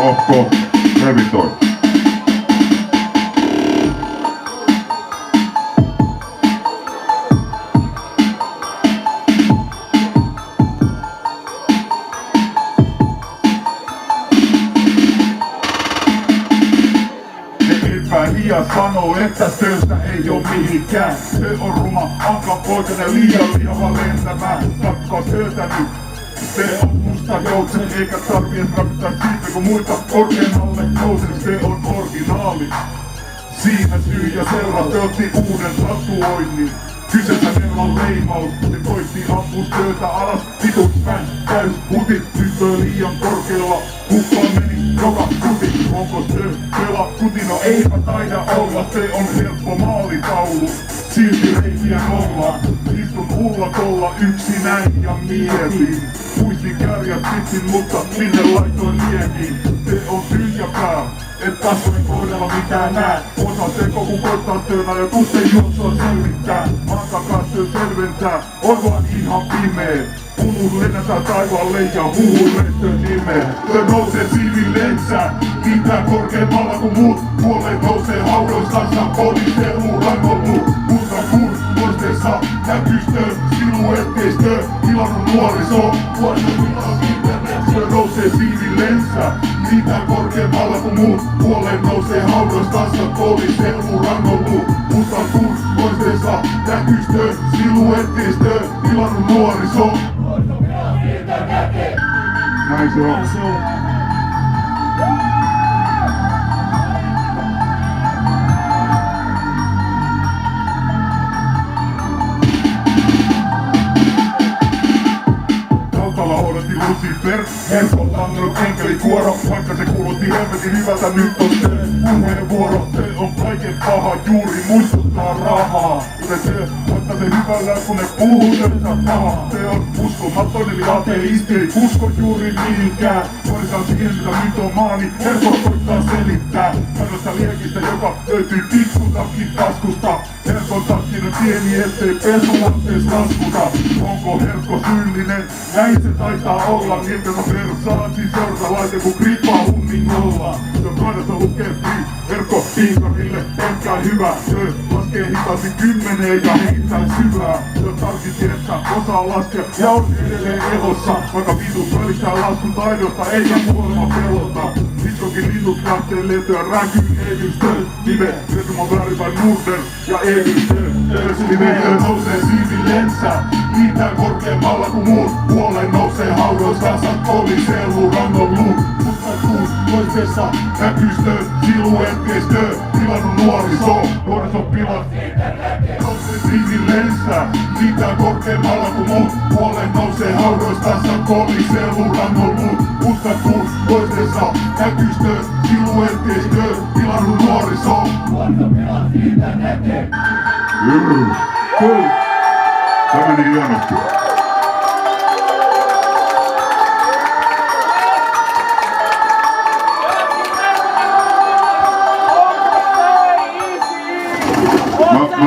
Ohko, revitoi. Ja sanoo, että töistä ei oo mihinkään. Se on ruma, ankapoikainen, liian lihava lentämään. Pakko työtä nyt. Se on musta joutsen, eikä tarvii rapittaa siitä, kun muita korkeammalle nousen. Se on originaali. Siinä syy ja seura otti uuden tatuoinnin. Kyseessä Nervan leimaus, se koitti ampua työtä alas. Vitut täys hutit, nyt on liian korkealla. Kuppaan meni joka kuti. Onko se pela kuti? No eipä taida olla, se on helppo maalitaulu. Silti reikiä nollaan. Istun ullatolla yksinäin ja mietin. Muistikärjät pitsin, mutta sinne laitoin liekiin. Se on tyhjäpää. Et kasvojen kohdalla mitään näe. Osa teko kun koittaa töönä ja tusteen juoksua selvittää. Antakaa työ selventää, on vaan ihan pimeä. Huhun lennätään taivaalle ja huhun lentön nimeen. Se nousee siivillensä, kiintää korkeammalla kuin muut. Puoleen nousee haudoistansa, poliiseen rangollu. Mutta kun poisteessa näkystö, siluetteistö, tilannut nuoriso. Se nousee siivillensä, kiintää korkeammalla kuin muut. Puoleen nousee haudoistansa, poliiseen rangollu. Mutta kun poisteessa näkystö, siluetteistö, tilannut nuoriso. Näin se on. Taustalla odotti Lucifer, helpon langannut enkelikuoro. Vaikka se kuulosti helvetin hyvältä, nyt on se puheenvuoro. Se on kaiken paha, juuri muistuttaa rahaa. Se ottaa se hyvällä, kun ne puhuu töitä paha. Se on uskomaton, eli ateisti ei usko juuri mihinkään. Toisaan siihen, mitä nyt on maani, helppo koittaa selittää. Tällaista liekistä, joka löytyy pikkutakin taskusta. Helpon takkinen pieni, ettei pesulattees laskuta. Onko Herkko syyllinen? Näin se taitaa olla, niiltä versaatsi seuralaite kun gripaa hunningolla. Ja kaadassa lukee free, Herkko Tiikarille, pelkkää hyvä. Se laskee hitaasti 10 ja heittää syvää. Se tarkistin, että osaa laskea ja on edelleen elossa. Vaikka vitut välistää laskun taidosta, eikä kuolema pelota. Vittokin linnut lähtee lentoja räkyyn Eivistön. Nive, Resuma väärin vai Norden ja Eivistön. Nive nousee siivillensä, kiintää korkeammalla kuin muut. Puoleen nousee haudoistansa, poliiseen rangollu. Mutta kun toisessa näkystö, siluetteistö, tilannut nuoriso. Nuoriso pilat, nousee siivillensä, kiintää korkeammalla kuin muut. Puoleen nousee haudoistansa, poliiseen rangollu. Mutta kun toisessa näkystö, siluetteistö, tilannut nuoriso. Nuoriso pilat, siitä näkee. Tämä meni hienosti.